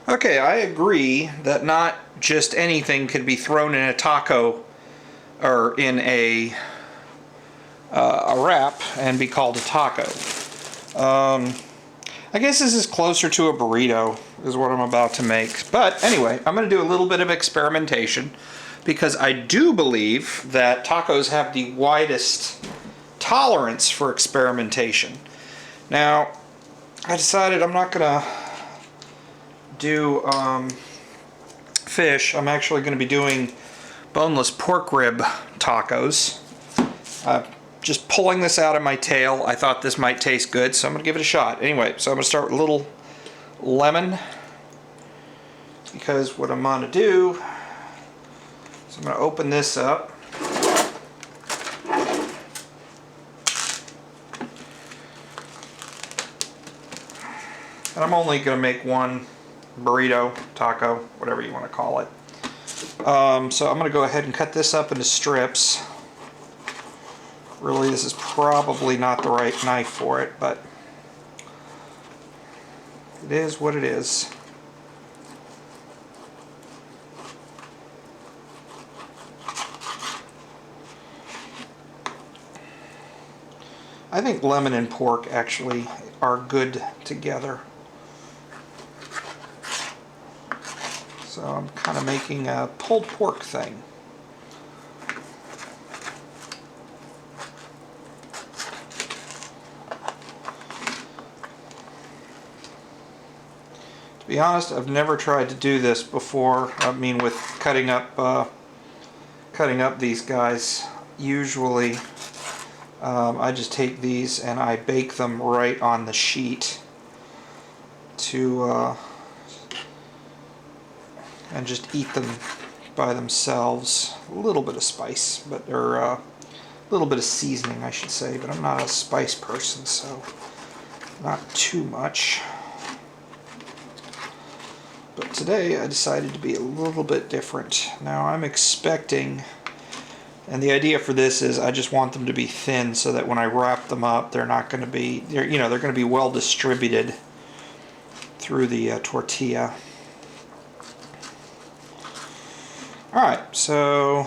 Okay, I agree that not just anything could be thrown in a taco or in a wrap and be called a taco. I guess this is closer to a burrito is what I'm about to make. But anyway, I'm going to do a little bit of experimentation because I do believe that tacos have the widest tolerance for experimentation. Now, I decided I'm not going to do fish. I'm actually going to be doing boneless pork rib tacos. Just pulling this out of my tail, I thought this might taste good, so I'm going to give it a shot. Anyway, so I'm going to start with a little lemon, because what I'm going to do is I'm going to open this up. And I'm only going to make one burrito, taco, whatever you want to call it. So I'm going to go ahead and cut this up into strips. Really, this is probably not the right knife for it, but it is what it is. I think lemon and pork actually are good together. So I'm kind of making a pulled pork thing. To be honest, I've never tried to do this before. I mean, with cutting up these guys. Usually, I just take these and I bake them right on the sheet to and just eat them by themselves. A little bit of spice, but or a little bit of seasoning, I should say. But I'm not a spice person, so not too much. But today I decided to be a little bit different. Now I'm expecting, and the idea for this is I just want them to be thin so that when I wrap them up, they're not going to be, they're going to be well distributed through the tortilla. Alright, so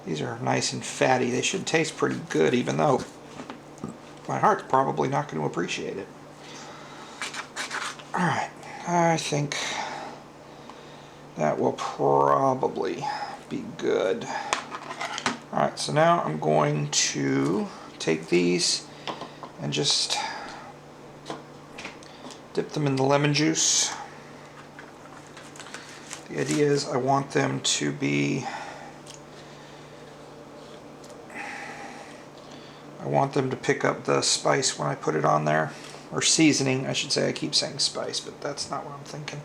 these are nice and fatty. They should taste pretty good, even though my heart's probably not going to appreciate it. Alright, I think that will probably be good. Alright, so now I'm going to take these and just dip them in the lemon juice. The idea is I want them to be, I want them to pick up the spice when I put it on there. Or seasoning, I should say. I keep saying spice, but that's not what I'm thinking.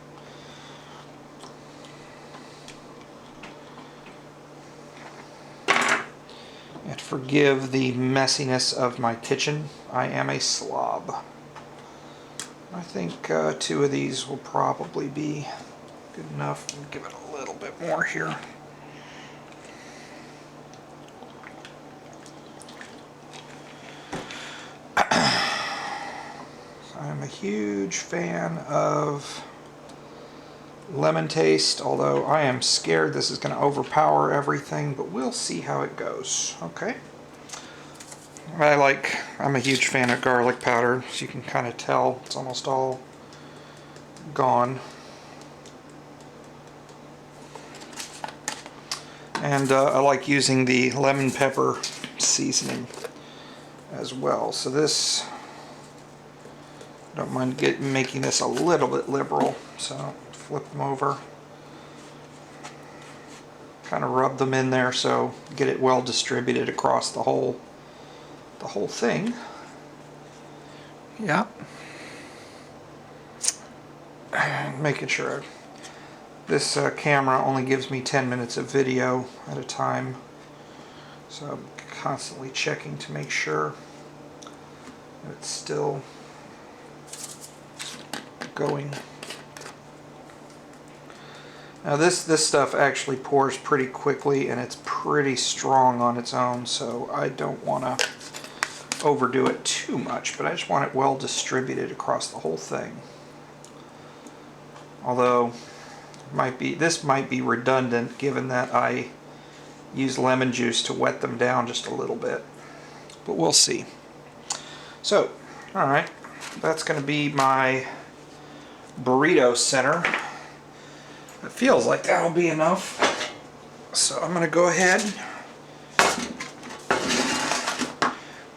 And forgive the messiness of my kitchen. I am a slob. I think 2 of these will probably be good enough. I'll give it a little bit more here. I'm a huge fan of lemon taste, although I am scared this is going to overpower everything, but we'll see how it goes. Okay. I'm a huge fan of garlic powder, so you can kind of tell it's almost all gone. And I like using the lemon pepper seasoning as well. So this, I don't mind making this a little bit liberal. So flip them over, kind of rub them in there so get it well distributed across the whole thing. Yeah. And making sure this camera only gives me 10 minutes of video at a time, so I'm constantly checking to make sure that it's still going. Now this stuff actually pours pretty quickly and it's pretty strong on its own, so I don't want to overdo it too much, but I just want it well distributed across the whole thing. Although this might be redundant given that I use lemon juice to wet them down just a little bit. But we'll see. So, alright, that's going to be my burrito center. It feels like that'll be enough. So I'm going to go ahead.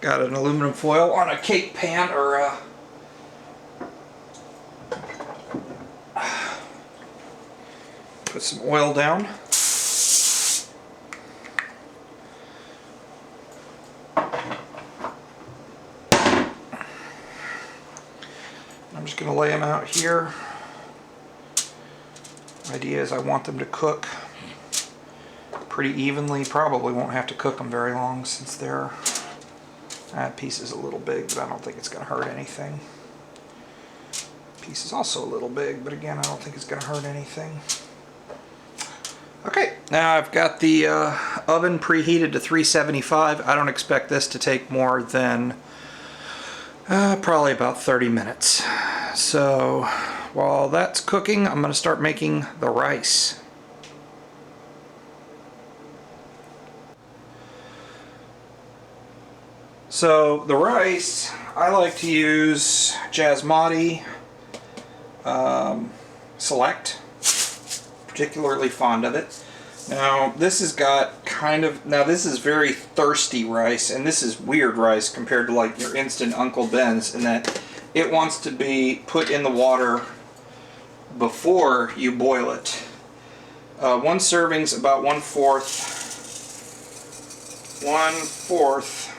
Got an aluminum foil on a cake pan or a put some oil down. I'm just going to lay them out here. Idea is I want them to cook pretty evenly. Probably won't have to cook them very long since that piece is a little big, but I don't think it's going to hurt anything. Piece is also a little big, but again, I don't think it's going to hurt anything. Okay, now I've got the oven preheated to 375. I don't expect this to take more than probably about 30 minutes. So while that's cooking, I'm going to start making the rice. So the rice, I like to use Jasmati Select. Particularly fond of it. Now this has got this is very thirsty rice, and this is weird rice compared to like your instant Uncle Ben's in that it wants to be put in the water before you boil it. One serving's about 1/4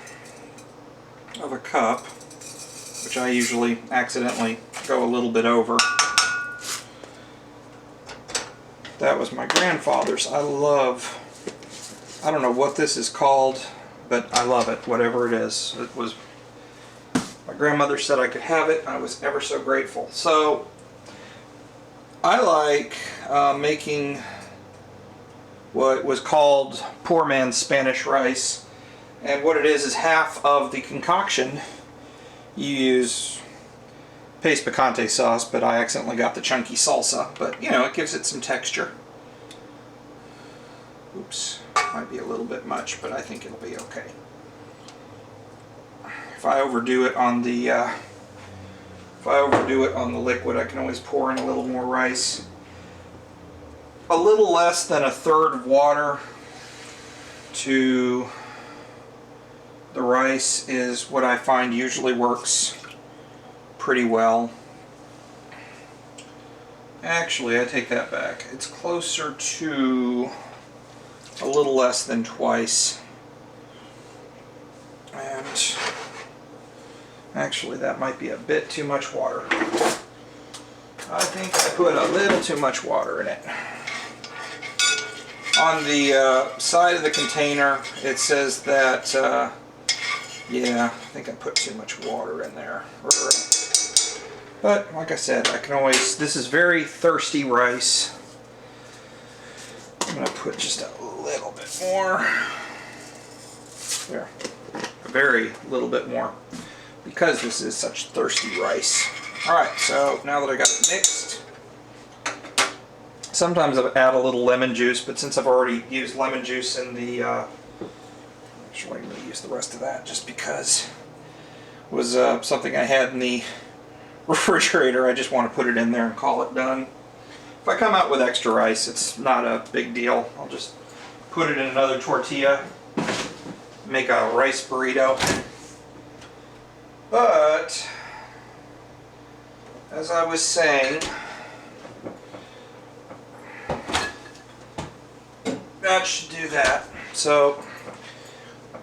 of a cup, which I usually accidentally go a little bit over. That was my grandfather's. I don't know what this is called, but I love it, whatever it is. It was, my grandmother said I could have it, and I was ever so grateful. So, I like making what was called poor man's Spanish rice. And what it is half of the concoction you use paste picante sauce, but I accidentally got the chunky salsa, but you know, it gives it some texture. Oops, might be a little bit much, but I think it'll be okay. If I overdo it on the liquid, I can always pour in a little more rice. A little less than 1/3 of water to the rice is what I find usually works pretty well. Actually, I take that back. It's closer to a little less than twice. And actually, that might be a bit too much water. I think I put a little too much water in it. On the side of the container, it says that, yeah, I think I put too much water in there. But, like I said, I can always, this is very thirsty rice. I'm going to put just a little bit more. There. A very little bit more. Because this is such thirsty rice. Alright, so now that I got it mixed, sometimes I add a little lemon juice, but since I've already used lemon juice in the, actually I'm going to use the rest of that just because it was something I had in the refrigerator. I just want to put it in there and call it done. If I come out with extra rice, it's not a big deal. I'll just put it in another tortilla, make a rice burrito. But as I was saying, that should do that. So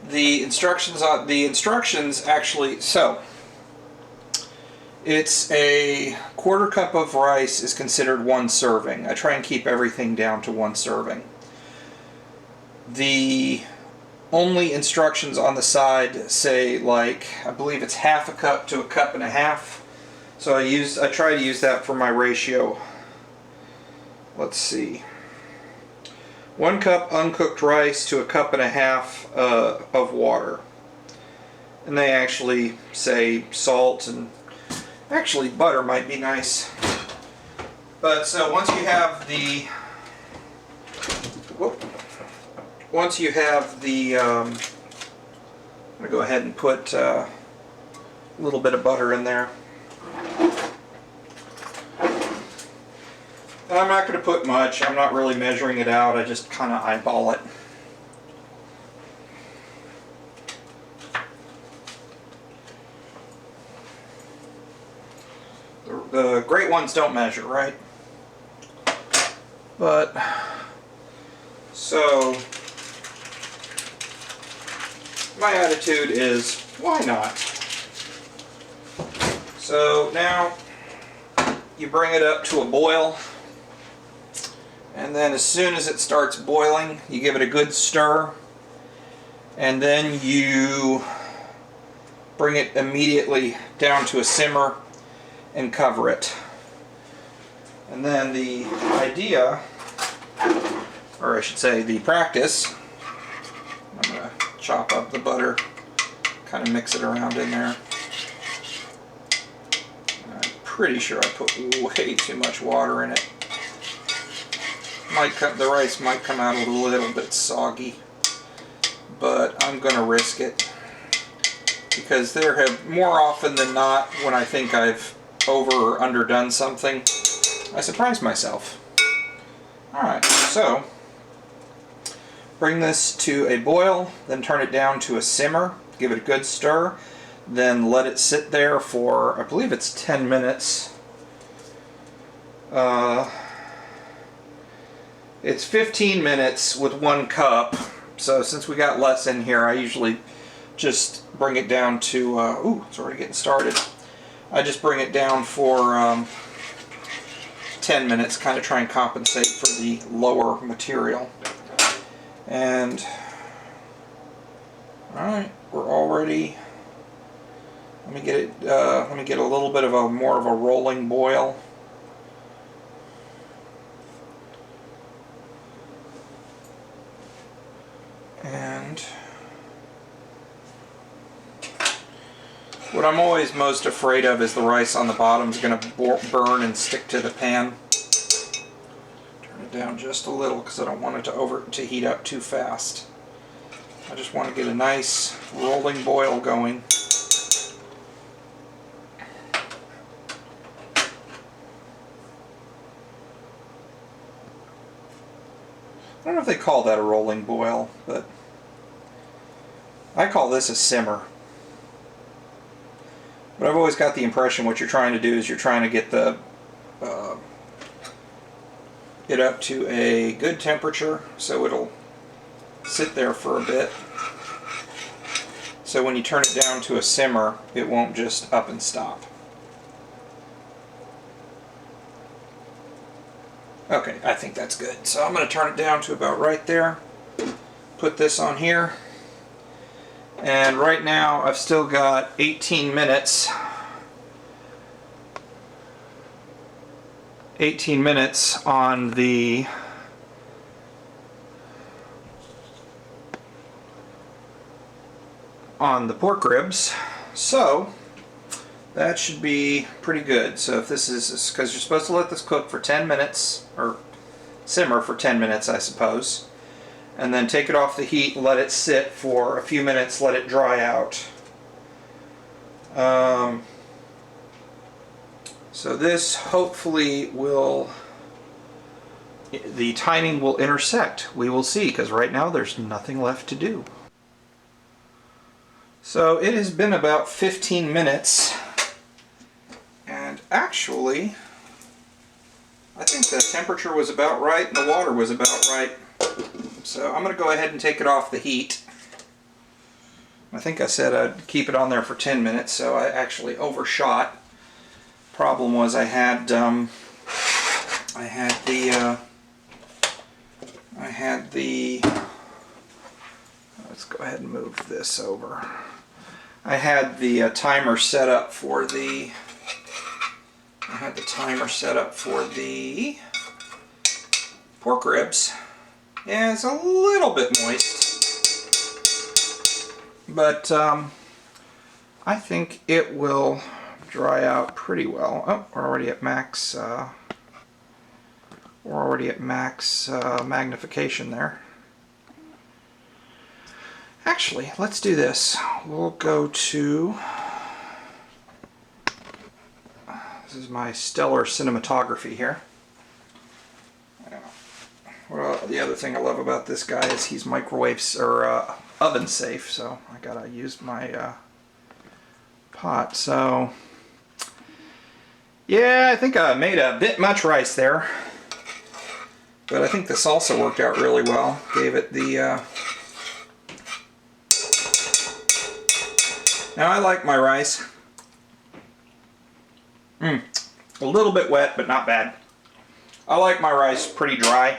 the instructions actually, so it's a 1/4 cup of rice is considered 1 serving. I try and keep everything down to 1 serving. The only instructions on the side say, like, I believe it's 1/2 cup to 1.5 cups. So I try to use that for my ratio. Let's see. 1 cup uncooked rice to 1.5 cups of water. And they actually say salt, and actually butter might be nice. But so once you have the, I'm gonna go ahead and put a little bit of butter in there. And I'm not going to put much. I'm not really measuring it out. I just kind of eyeball it. The great ones don't measure, right? But, so, my attitude is, why not? So now, you bring it up to a boil. And then as soon as it starts boiling, you give it a good stir. And then you bring it immediately down to a simmer and cover it. And then the idea, or I should say the practice, I'm going to chop up the butter, kind of mix it around in there. I'm pretty sure I put way too much water in it. The rice might come out a little bit soggy, but I'm going to risk it because there have more often than not, when I think I've over or underdone something, I surprise myself. Alright, so bring this to a boil, then turn it down to a simmer, give it a good stir, then let it sit there for, I believe it's 10 minutes. It's 15 minutes with 1 cup, so since we got less in here, I usually just bring it down to, ooh, it's already getting started. I just bring it down for 10 minutes, kind of try and compensate for the lower material. And, alright, we're already, let me get a little bit of more of a rolling boil. And what I'm always most afraid of is the rice on the bottom is going to burn and stick to the pan. Turn it down just a little because I don't want it to heat up too fast. I just want to get a nice rolling boil going. I don't know if they call that a rolling boil, but I call this a simmer. But I've always got the impression what you're trying to do is you're trying to get it up to a good temperature so it'll sit there for a bit. So when you turn it down to a simmer, it won't just up and stop. Okay, I think that's good. So I'm going to turn it down to about right there. Put this on here. And right now I've still got 18 minutes. 18 minutes on the pork ribs. So that should be pretty good. So if this is, because you're supposed to let this cook for 10 minutes, or simmer for 10 minutes, I suppose. And then take it off the heat, let it sit for a few minutes, let it dry out. So this hopefully will, the timing will intersect. We will see, because right now there's nothing left to do. So it has been about 15 minutes. And actually, I think the temperature was about right and the water was about right. So I'm going to go ahead and take it off the heat. I think I said I'd keep it on there for 10 minutes, so I actually overshot. Problem was I had the let's go ahead and move this over. I had the timer set up for the pork ribs. Yeah, it's a little bit moist, but I think it will dry out pretty well. Oh, we're already at max We're already at max magnification there. Actually, let's do this. We'll go to... This is my stellar cinematography here. Well, the other thing I love about this guy is he's microwave or oven safe, so I gotta use my pot. So yeah, I think I made a bit much rice there, but I think the salsa worked out really well. Gave it the now I like my rice a little bit wet, but not bad. I like my rice pretty dry.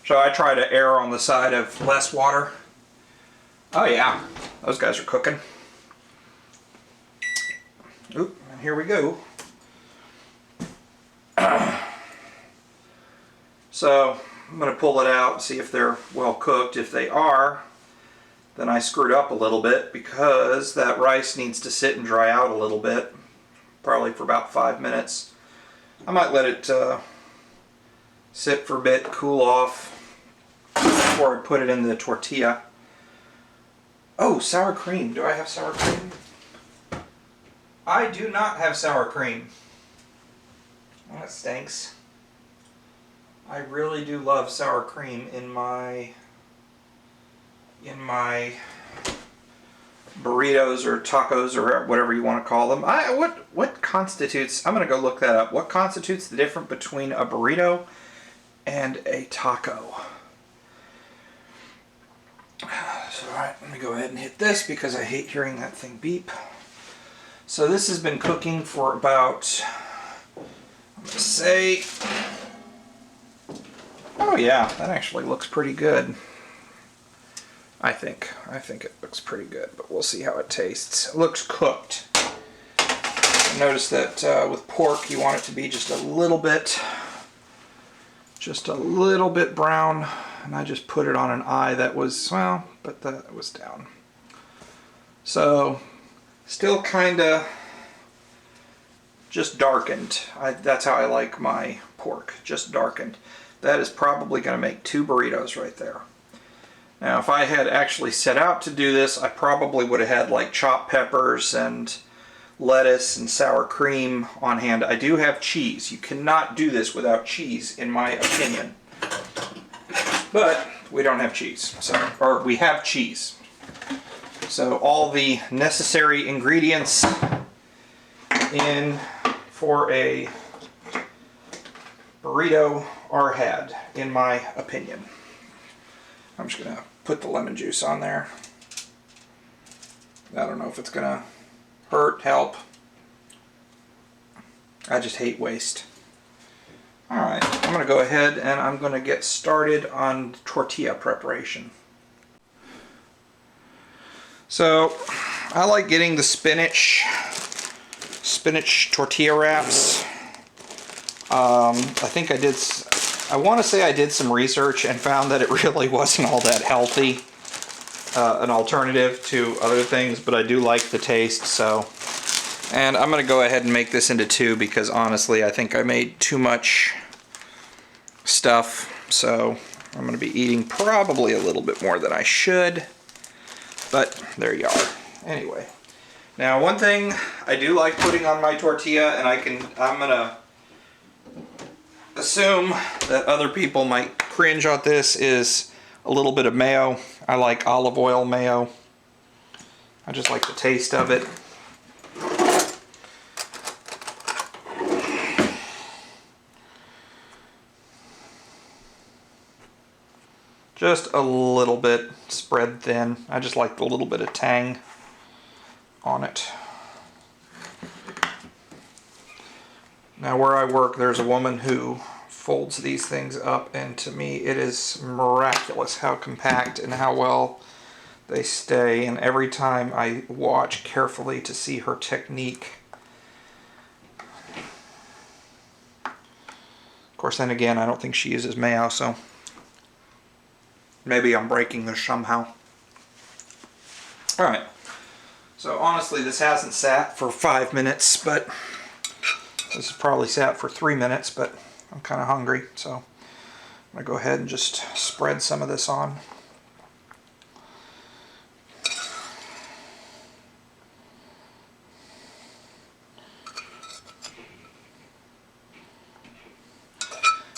So I try to err on the side of less water. Oh yeah, those guys are cooking. Oop, and here we go. So I'm going to pull it out and see if they're well cooked. If they are, then I screwed up a little bit because that rice needs to sit and dry out a little bit, probably for about 5 minutes. I might let it sit for a bit, cool off, before I put it in the tortilla. Oh, sour cream. Do I have sour cream? I do not have sour cream. Well, that stinks. I really do love sour cream in my burritos or tacos or whatever you want to call them. What constitutes, I'm going to go look that up. What constitutes the difference between a burrito and a taco? So, alright, let me go ahead and hit this because I hate hearing that thing beep. So this has been cooking for about, I'm going to say, oh yeah, that actually looks pretty good. I think it looks pretty good, but we'll see how it tastes. It looks cooked. Notice that with pork you want it to be just a little bit brown, and I just put it on an eye that was, well, but that was down. So still kinda just darkened. That's how I like my pork, just darkened. That is probably going to make 2 burritos right there. Now if I had actually set out to do this, I probably would have had like chopped peppers and lettuce and sour cream on hand. I do have cheese. You cannot do this without cheese, in my opinion. But we don't have cheese, so, or we have cheese. So all the necessary ingredients in for a burrito are had, in my opinion. I'm just gonna put the lemon juice on there. I don't know if it's gonna hurt, help. I just hate waste. Alright, I'm gonna go ahead and I'm gonna get started on tortilla preparation. So I like getting the spinach tortilla wraps. I want to say I did some research and found that it really wasn't all that healthy, an alternative to other things, but I do like the taste. So, and I'm going to go ahead and make this into 2 because honestly I think I made too much stuff, so I'm going to be eating probably a little bit more than I should, but there you are. Anyway, now one thing I do like putting on my tortilla, and I'm going to assume that other people might cringe on this, is a little bit of mayo. I like olive oil mayo. I just like the taste of it. Just a little bit spread thin. I just like the little bit of tang on it. Now where I work, there's a woman who folds these things up, and to me it is miraculous how compact and how well they stay, and every time I watch carefully to see her technique. Of course, then again, I don't think she uses mayo, so maybe I'm breaking this somehow. Alright, so honestly this hasn't sat for 5 minutes, but this has probably sat for 3 minutes, but I'm kind of hungry, so I'm going to go ahead and just spread some of this on.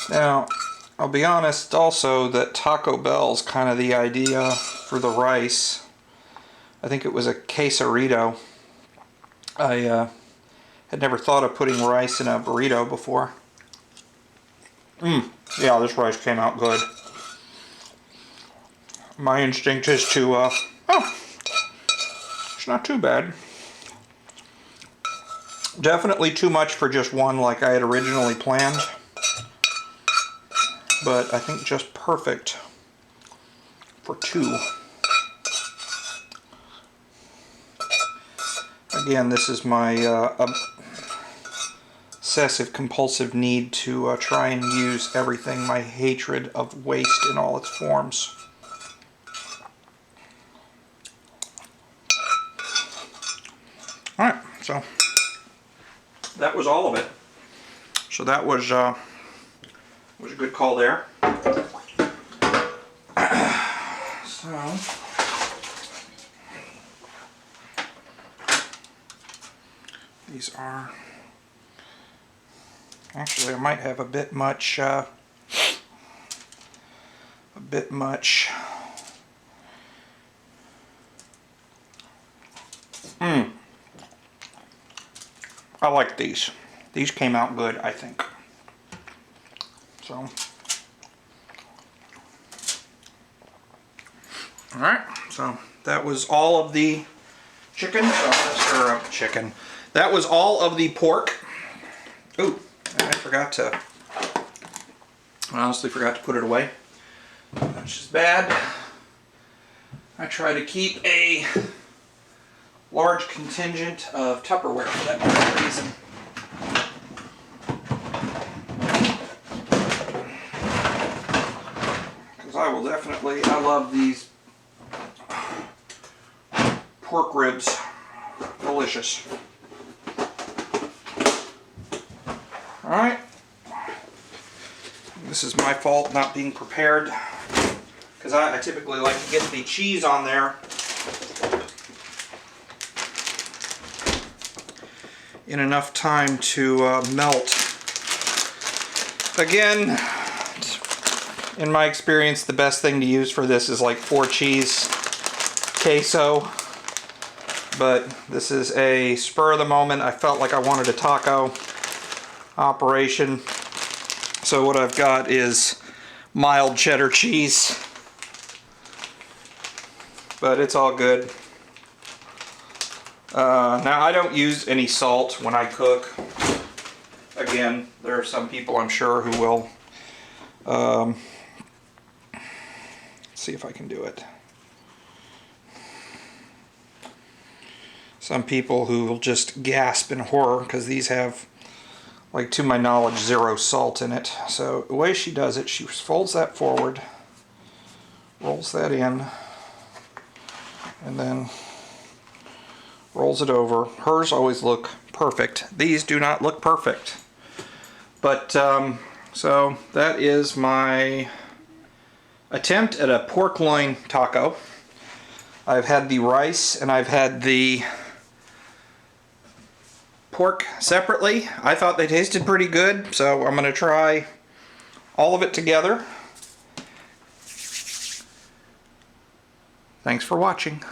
Now, I'll be honest also that Taco Bell's kind of the idea for the rice. I think it was a quesarito. I had never thought of putting rice in a burrito before. Yeah, this rice came out good. My instinct is to, oh, it's not too bad. Definitely too much for just one like I had originally planned. But I think just perfect for two. Again, this is my obsessive compulsive need to try and use everything, my hatred of waste in all its forms. Alright, so that was all of it. So that was a good call there. So these are actually, I might have a bit much I like these. These came out good, I think. So, alright, so that was all of the chicken, that was all of the pork. Ooh, I honestly forgot to put it away. That's just bad. I try to keep a large contingent of Tupperware for that very reason. I love these pork ribs. Delicious. Alright. This is my fault not being prepared, because I typically like to get the cheese on there in enough time to melt. Again, in my experience, the best thing to use for this is like 4 cheese queso, but this is a spur of the moment. I felt like I wanted a taco operation, so what I've got is mild cheddar cheese, but it's all good. Now, I don't use any salt when I cook. Again, there are some people I'm sure who will. See if I can do it. Some people who will just gasp in horror because these have, like, to my knowledge, 0 salt in it. So the way she does it, she folds that forward, rolls that in, and then rolls it over. Hers always look perfect. These do not look perfect. But, so that is my attempt at a pork loin taco. I've had the rice and I've had the pork separately. I thought they tasted pretty good, so I'm going to try all of it together. Thanks for watching.